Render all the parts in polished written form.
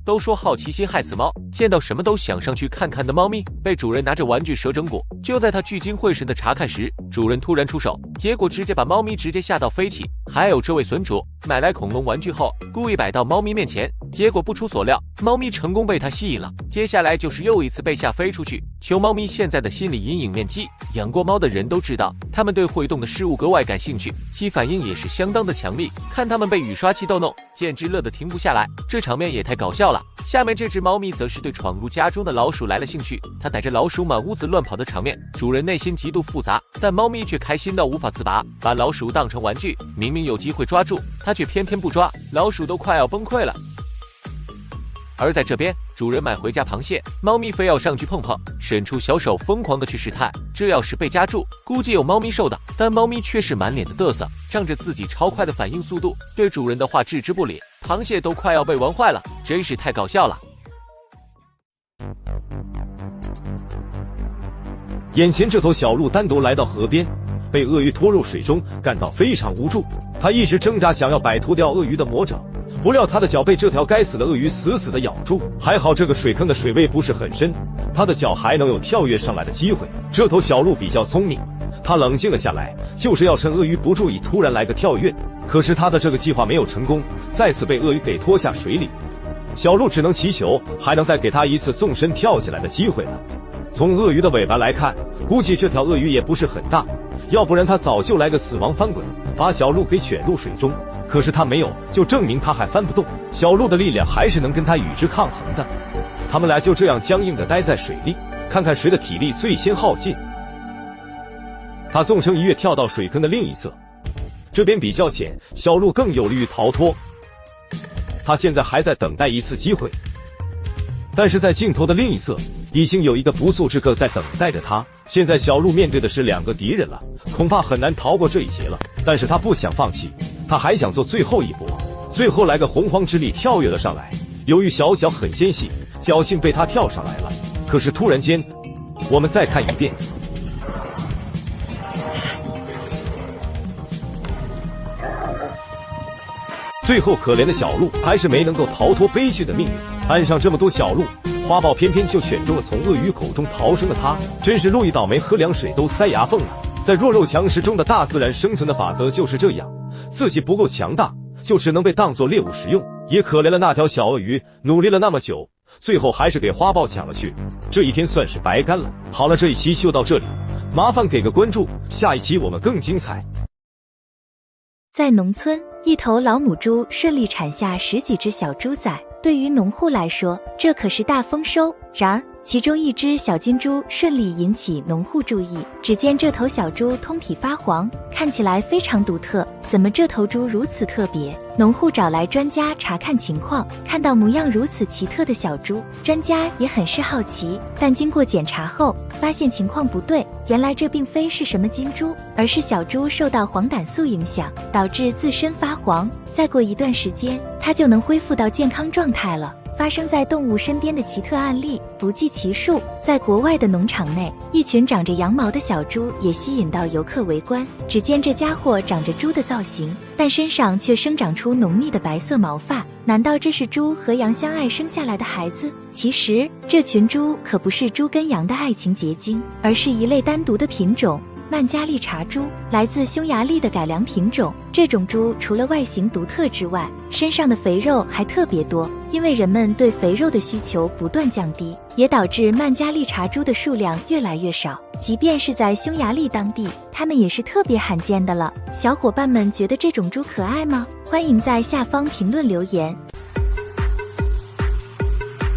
都说好奇心害死猫，见到什么都想上去看看的猫咪，被主人拿着玩具蛇整蛊。就在他聚精会神的查看时，主人突然出手，结果直接把猫咪吓到飞起。还有这位损主买来恐龙玩具后，故意摆到猫咪面前，结果不出所料，猫咪成功被他吸引了。接下来就是又一次被吓飞出去。求猫咪现在的心理阴影面积，养过猫的人都知道，它们对会动的事物格外感兴趣，其反应也是相当的强力。看它们被雨刷器逗弄，简直乐得停不下来，这场面也太搞笑了。下面这只猫咪则是对闯入家中的老鼠来了兴趣，它带着老鼠满屋子乱跑的场面，主人内心极度复杂，但猫咪却开心到无法自拔，把老鼠当成玩具，明明有机会抓住，它却偏偏不抓，老鼠都快要崩溃了。而在这边，主人买回家螃蟹，猫咪非要上去碰碰，伸出小手疯狂的去试探，这要是被夹住，估计有猫咪受的。但猫咪却是满脸的嘚瑟，仗着自己超快的反应速度，对主人的话置之不理，螃蟹都快要被玩坏了，真是太搞笑了。眼前这头小鹿单独来到河边，被鳄鱼拖入水中，感到非常无助。它一直挣扎，想要摆脱掉鳄鱼的魔爪，不料它的脚被这条该死的鳄鱼死死地咬住。还好这个水坑的水位不是很深，它的脚还能有跳跃上来的机会。这头小鹿比较聪明，它冷静了下来，就是要趁鳄鱼不注意突然来个跳跃。可是它的这个计划没有成功，再次被鳄鱼给拖下水里。小鹿只能祈求还能再给它一次纵身跳起来的机会了。从鳄鱼的尾巴来看，估计这条鳄鱼也不是很大，要不然它早就来个死亡翻滚，把小鹿给卷入水中。可是它没有，就证明它还翻不动，小鹿的力量还是能跟它与之抗衡的。他们俩就这样僵硬地待在水里，看看谁的体力最先耗尽。他纵身一跃跳到水坑的另一侧，这边比较浅，小鹿更有利于逃脱。他现在还在等待一次机会，但是在镜头的另一侧，已经有一个不速之客在等待着他。现在小鹿面对的是两个敌人了，恐怕很难逃过这一劫了。但是他不想放弃，他还想做最后一搏，最后来个洪荒之力跳跃了上来。由于小脚很纤细，侥幸被他跳上来了。可是突然间，我们再看一遍，最后可怜的小鹿还是没能够逃脱悲剧的命运。岸上这么多小鹿，花豹偏偏就选中了从鳄鱼口中逃生的它，真是鹿一倒霉，喝凉水都塞牙缝了。在弱肉强食中的大自然生存的法则就是这样，自己不够强大，就只能被当作猎物使用。也可怜了那条小鳄鱼，努力了那么久，最后还是给花豹抢了去，这一天算是白干了。好了，这一期就到这里，麻烦给个关注，下一期我们更精彩。在农村，一头老母猪顺利产下10几只小猪仔，对于农户来说，这可是大丰收。然而，其中一只小金猪顺利引起农户注意。只见这头小猪通体发黄，看起来非常独特。怎么这头猪如此特别？农户找来专家查看情况，看到模样如此奇特的小猪，专家也很是好奇。但经过检查后，发现情况不对，原来这并非是什么金猪，而是小猪受到黄疸素影响，导致自身发黄。再过一段时间，它就能恢复到健康状态了。发生在动物身边的奇特案例不计其数。在国外的农场内，一群长着羊毛的小猪也吸引到游客围观。只见这家伙长着猪的造型，但身上却生长出浓密的白色毛发。难道这是猪和羊相爱生下来的孩子？其实，这群猪可不是猪跟羊的爱情结晶，而是一类单独的品种。曼加利茶猪来自匈牙利的改良品种，这种猪除了外形独特之外，身上的肥肉还特别多。因为人们对肥肉的需求不断降低，也导致曼加利茶猪的数量越来越少。即便是在匈牙利当地，它们也是特别罕见的了。小伙伴们觉得这种猪可爱吗？欢迎在下方评论留言。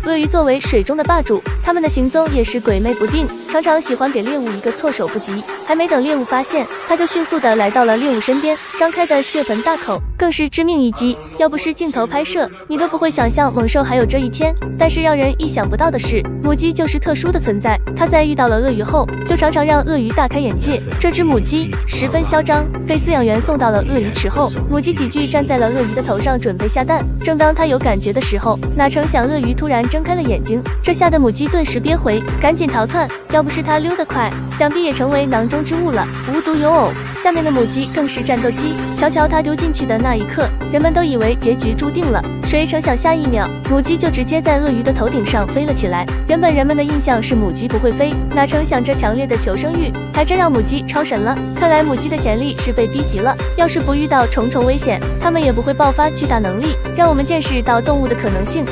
鳄鱼作为水中的霸主，它们的行踪也是鬼魅不定，常常喜欢给猎物一个措手不及。还没等猎物发现，它就迅速地来到了猎物身边，张开的血盆大口更是致命一击。要不是镜头拍摄，你都不会想象猛兽还有这一天。但是让人意想不到的是，母鸡就是特殊的存在。它在遇到了鳄鱼后，就常常让鳄鱼大开眼界。这只母鸡十分嚣张，被饲养员送到了鳄鱼池后，母鸡几句站在了鳄鱼的头上，准备下蛋。正当它有感觉的时候，哪成想鳄鱼突然睁开了眼睛，这吓得母鸡顿时憋回，赶紧逃窜。要不是它溜得快，想必也成为囊中之物了。无独有偶，下面的母鸡更是战斗机。瞧瞧它丢进去的那一刻，人们都以为结局注定了。谁谁成想下一秒，母鸡就直接在鳄鱼的头顶上飞了起来。原本人们的印象是母鸡不会飞，哪成想这强烈的求生欲，还真让母鸡超神了。看来母鸡的潜力是被逼急了，要是不遇到重重危险，它们也不会爆发巨大能力，让我们见识到动物的可能性。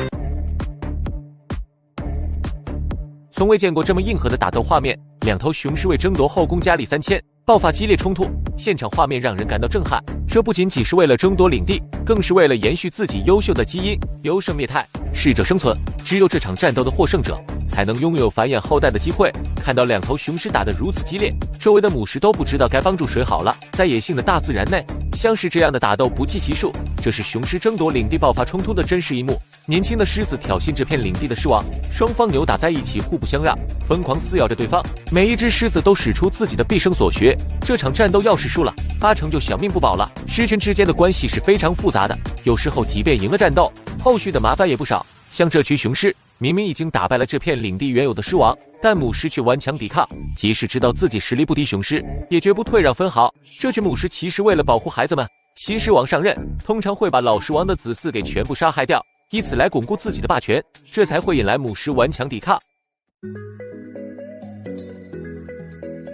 从未见过这么硬核的打斗画面，两头雄狮为争夺后宫佳丽3000，爆发激烈冲突，现场画面让人感到震撼。这不仅仅是为了争夺领地，更是为了延续自己优秀的基因，优胜劣汰，适者生存。只有这场战斗的获胜者，才能拥有繁衍后代的机会。看到两头雄狮打得如此激烈，周围的母狮都不知道该帮助谁好了。在野性的大自然内，像是这样的打斗不计其数，这是雄狮争夺领地爆发冲突的真实一幕。年轻的狮子挑衅这片领地的狮王，双方扭打在一起，互不相让，疯狂撕咬着对方。每一只狮子都使出自己的毕生所学，这场战斗要是输了，8成就小命不保了。狮群之间的关系是非常复杂的，有时候即便赢了战斗，后续的麻烦也不少。像这群雄狮，明明已经打败了这片领地原有的狮王，但母狮却顽强抵抗，即使知道自己实力不敌雄狮，也绝不退让分毫。这群母狮其实为了保护孩子们，新狮王上任通常会把老狮王的子嗣给全部杀害掉，以此来巩固自己的霸权，这才会引来母狮顽强抵抗。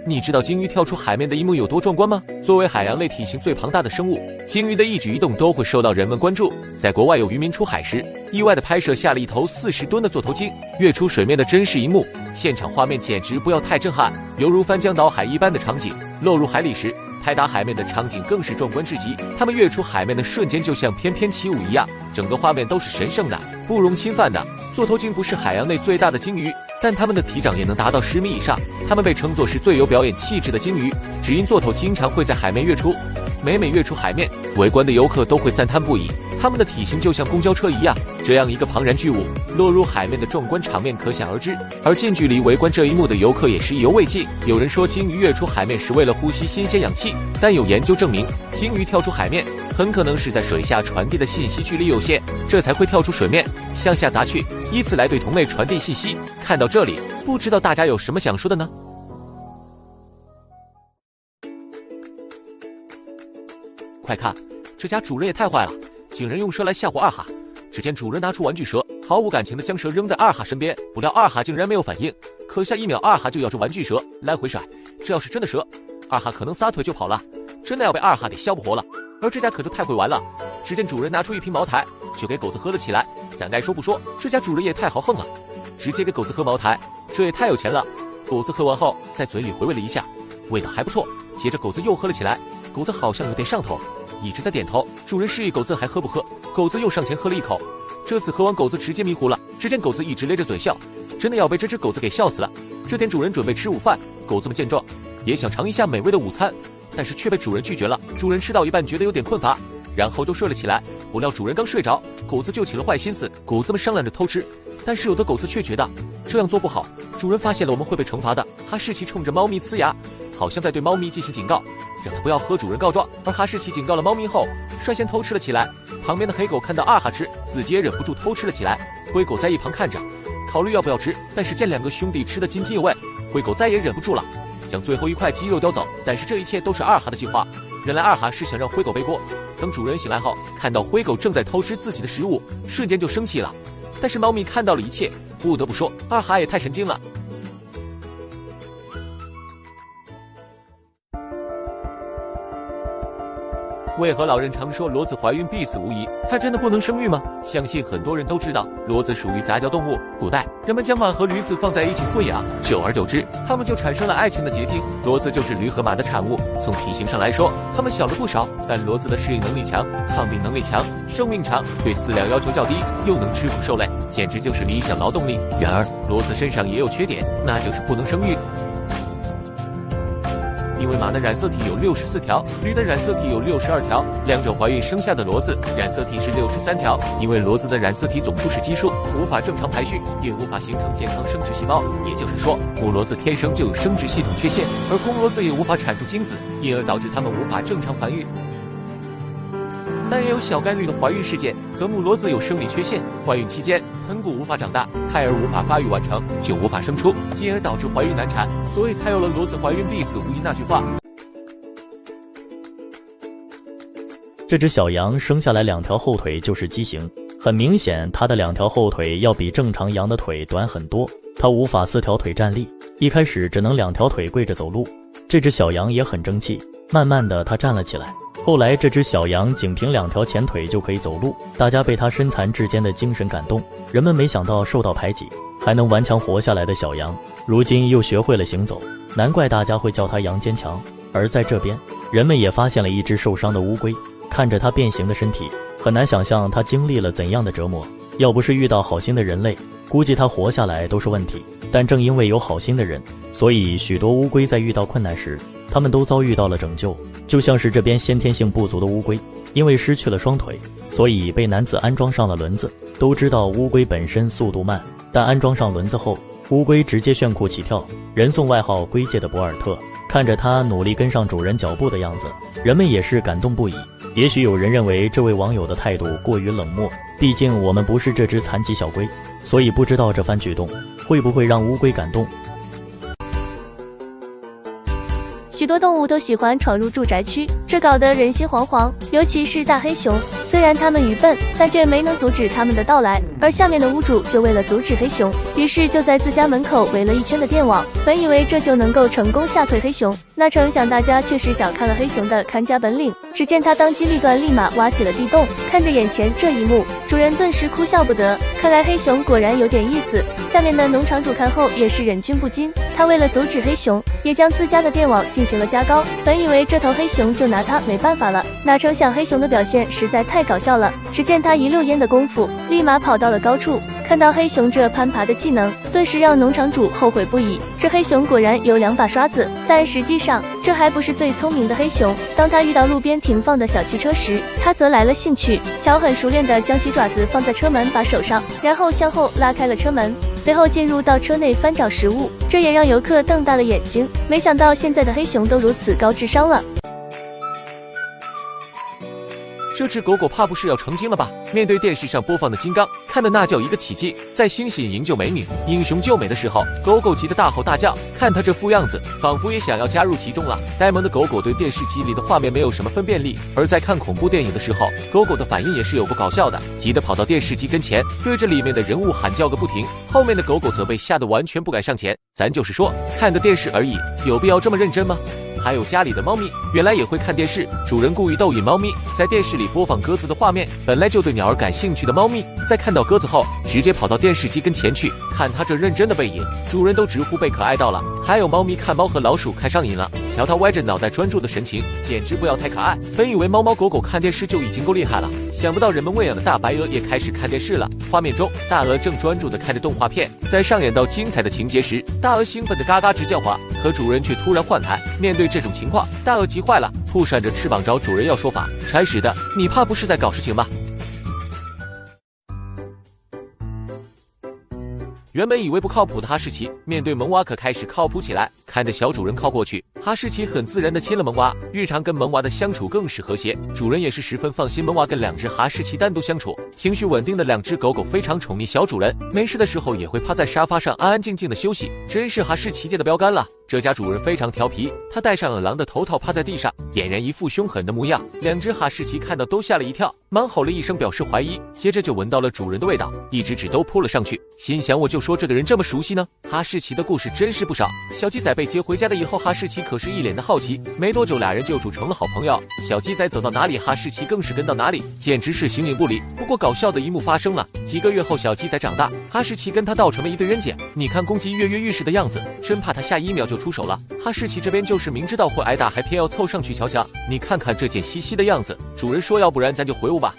你知道鲸鱼跳出海面的一幕有多壮观吗？作为海洋类体型最庞大的生物，鲸鱼的一举一动都会受到人们关注。在国外有渔民出海时，意外地拍摄下了一头40吨的座头鲸跃出水面的真实一幕，现场画面简直不要太震撼，犹如翻江倒海一般的场景。落入海里时，拍打海面的场景更是壮观至极，它们跃出海面的瞬间就像翩翩起舞一样，整个画面都是神圣的，不容侵犯的。座头鲸不是海洋内最大的鲸鱼，但它们的体长也能达到10米以上，它们被称作是最有表演气质的鲸鱼，只因座头经常会在海面跃出。每跃出海面，围观的游客都会赞叹不已，它们的体型就像公交车一样，这样一个庞然巨物落入海面的壮观场面可想而知。而近距离围观这一幕的游客也是意犹未尽。有人说鲸鱼跃出海面是为了呼吸新鲜氧气，但有研究证明，鲸鱼跳出海面很可能是在水下传递的信息距离有限，这才会跳出水面向下砸去，以此来对同类传递信息。看到这里，不知道大家有什么想说的呢？快看，这家主人也太坏了，竟然用蛇来吓唬二哈。只见主人拿出玩具蛇，毫无感情地将蛇扔在二哈身边，不料二哈竟然没有反应，可下1秒二哈就咬着玩具蛇来回甩。这要是真的蛇，二哈可能撒腿就跑了，真的要被二哈给笑不活了。而这家可就太会玩了，只见主人拿出一瓶茅台，就给狗子喝了起来。咱该说不说，这家主人也太豪横了，直接给狗子喝茅台，这也太有钱了。狗子喝完后，在嘴里回味了一下，味道还不错。接着狗子又喝了起来，狗子好像有点上头，一直在点头。主人示意狗子还喝不喝，狗子又上前喝了一口。这次喝完，狗子直接迷糊了。只见狗子一直咧着嘴笑，真的要被这只狗子给笑死了。这天主人准备吃午饭，狗子们见状也想尝一下美味的午餐，但是却被主人拒绝了。主人吃到一半觉得有点困乏，然后就睡了起来。不料主人刚睡着，狗子就起了坏心思。狗子们商量着偷吃，但是有的狗子却觉得这样做不好，主人发现了我们会被惩罚的。哈士奇冲着猫咪呲牙，好像在对猫咪进行警告，让它不要和主人告状。而哈士奇警告了猫咪后，率先偷吃了起来。旁边的黑狗看到二哈吃，自己也忍不住偷吃了起来。灰狗在一旁看着，考虑要不要吃，但是见两个兄弟吃得津津有味，灰狗再也忍不住了，将最后一块鸡肉叼走。但是这一切都是二哈的计划，原来二哈是想让灰狗背锅。等主人醒来后，看到灰狗正在偷吃自己的食物，瞬间就生气了。但是猫咪看到了一切，不得不说二哈也太神经了。为何老人常说骡子怀孕必死无疑？它真的不能生育吗？相信很多人都知道，骡子属于杂交动物。古代人们将马和驴子放在一起混养，久而久之，它们就产生了爱情的结晶。骡子就是驴和马的产物。从体型上来说，它们小了不少，但骡子的适应能力强，抗病能力强，寿命长，对饲料要求较低，又能吃苦受累，简直就是理想劳动力。然而，骡子身上也有缺点，那就是不能生育。因为马的染色体有64条，驴的染色体有62条，两者怀孕生下的骡子染色体是63条。因为骡子的染色体总数是奇数，无法正常排序，也无法形成健康生殖细胞，也就是说，母骡子天生就有生殖系统缺陷，而公骡子也无法产出精子，因而导致它们无法正常繁育。但也有小概率的怀孕事件，和母骡子有生理缺陷，怀孕期间盆骨无法长大，胎儿无法发育完成，就无法生出，进而导致怀孕难产，所以才有了骡子怀孕必死无疑那句话。这只小羊生下来2条后腿就是畸形，很明显，它的2条后腿要比正常羊的腿短很多，它无法4条腿站立，一开始只能2条腿跪着走路。这只小羊也很争气，慢慢的它站了起来。后来这只小羊仅凭2条前腿就可以走路，大家被它身残志坚的精神感动。人们没想到受到排挤还能顽强活下来的小羊，如今又学会了行走，难怪大家会叫它羊坚强。而在这边，人们也发现了一只受伤的乌龟，看着它变形的身体，很难想象它经历了怎样的折磨。要不是遇到好心的人类，估计它活下来都是问题。但正因为有好心的人，所以许多乌龟在遇到困难时，它们都遭遇到了拯救。就像是这边先天性不足的乌龟，因为失去了双腿，所以被男子安装上了轮子。都知道乌龟本身速度慢，但安装上轮子后，乌龟直接炫酷起跳，人送外号龟界的博尔特。看着它努力跟上主人脚步的样子，人们也是感动不已。也许有人认为这位网友的态度过于冷漠，毕竟我们不是这只残疾小龟，所以不知道这番举动会不会让乌龟感动。许多动物都喜欢闯入住宅区，这搞得人心惶惶，尤其是大黑熊。虽然它们愚笨，但却没能阻止它们的到来。而下面的屋主就为了阻止黑熊，于是就在自家门口围了一圈的电网，本以为这就能够成功吓退黑熊，那成想大家却是小看了黑熊的看家本领。只见他当机立断，立马挖起了地洞。看着眼前这一幕，主人顿时哭笑不得。看来黑熊果然有点意思。下面的农场主看后也是忍俊不禁，他为了阻止黑熊，也将自家的电网进行了加高。本以为这头黑熊就拿他没办法了，哪成想黑熊的表现实在太搞笑了。只见他一溜烟的功夫，立马跑到了高处。看到黑熊这攀爬的技能，顿时让农场主后悔不已。这黑熊果然有2把刷子，但实际上这还不是最聪明的黑熊。当他遇到路边停放的小汽车时，他则来了兴趣，巧很熟练地将其爪子放在车门把手上，然后向后拉开了车门，随后进入到车内翻找食物。这也让游客瞪大了眼睛，没想到现在的黑熊都如此高智商了。这只狗狗怕不是要成精了吧？面对电视上播放的金刚，看的那叫一个起劲。在星星营救美女、英雄救美的时候，狗狗急得大吼大叫，看它这副样子，仿佛也想要加入其中了。呆萌的狗狗对电视机里的画面没有什么分辨力，而在看恐怖电影的时候，狗狗的反应也是有够搞笑的，急得跑到电视机跟前，对着里面的人物喊叫个不停。后面的狗狗则被吓得完全不敢上前。咱就是说，看个电视而已，有必要这么认真吗？还有家里的猫咪原来也会看电视，主人故意逗引猫咪，在电视里播放鸽子的画面。本来就对鸟儿感兴趣的猫咪，在看到鸽子后，直接跑到电视机跟前去，看它这认真的背影，主人都直呼被可爱到了。还有猫咪看猫和老鼠看上瘾了，瞧它歪着脑袋专注的神情，简直不要太可爱。本以为猫猫狗狗看电视就已经够厉害了，想不到人们喂养的大白鹅也开始看电视了。画面中，大鹅正专注的看着动画片，在上演到精彩的情节时，大鹅兴奋的嘎嘎直叫唤，可主人却突然换台。面对这种情况，大鹅急坏了，扑扇着翅膀找主人要说法。差使的，你怕不是在搞事情吗？原本以为不靠谱的哈士奇，面对萌娃可开始靠谱起来。看着小主人靠过去，哈士奇很自然地亲了萌娃，日常跟萌娃的相处更是和谐，主人也是十分放心萌娃跟2只哈士奇单独相处。情绪稳定的2只狗狗非常宠溺小主人，没事的时候也会趴在沙发上安安静静的休息，真是哈士奇界的标杆了。这家主人非常调皮，他戴上了狼的头套趴在地上，俨然一副凶狠的模样。2只哈士奇看到都吓了一跳，忙吼了一声表示怀疑，接着就闻到了主人的味道，一只只都扑了上去，心想我就说这个人这么熟悉呢。哈士奇的故事真是不少，小鸡仔被接回家的以后，哈士奇可是一脸的好奇，没多久2人就处成了好朋友。小鸡仔走到哪里，哈士奇更是跟到哪里，简直是形影不离。不过搞笑的一幕发生了，几个月后小鸡仔长大，哈士奇跟他倒成了一对冤家，你看公鸡跃跃欲试的样子，真怕他下一秒就出手了。哈士奇这边就是明知道会挨打还偏要凑上去瞧瞧，你看看这贱兮兮的样子，主人说要不然咱就回屋吧。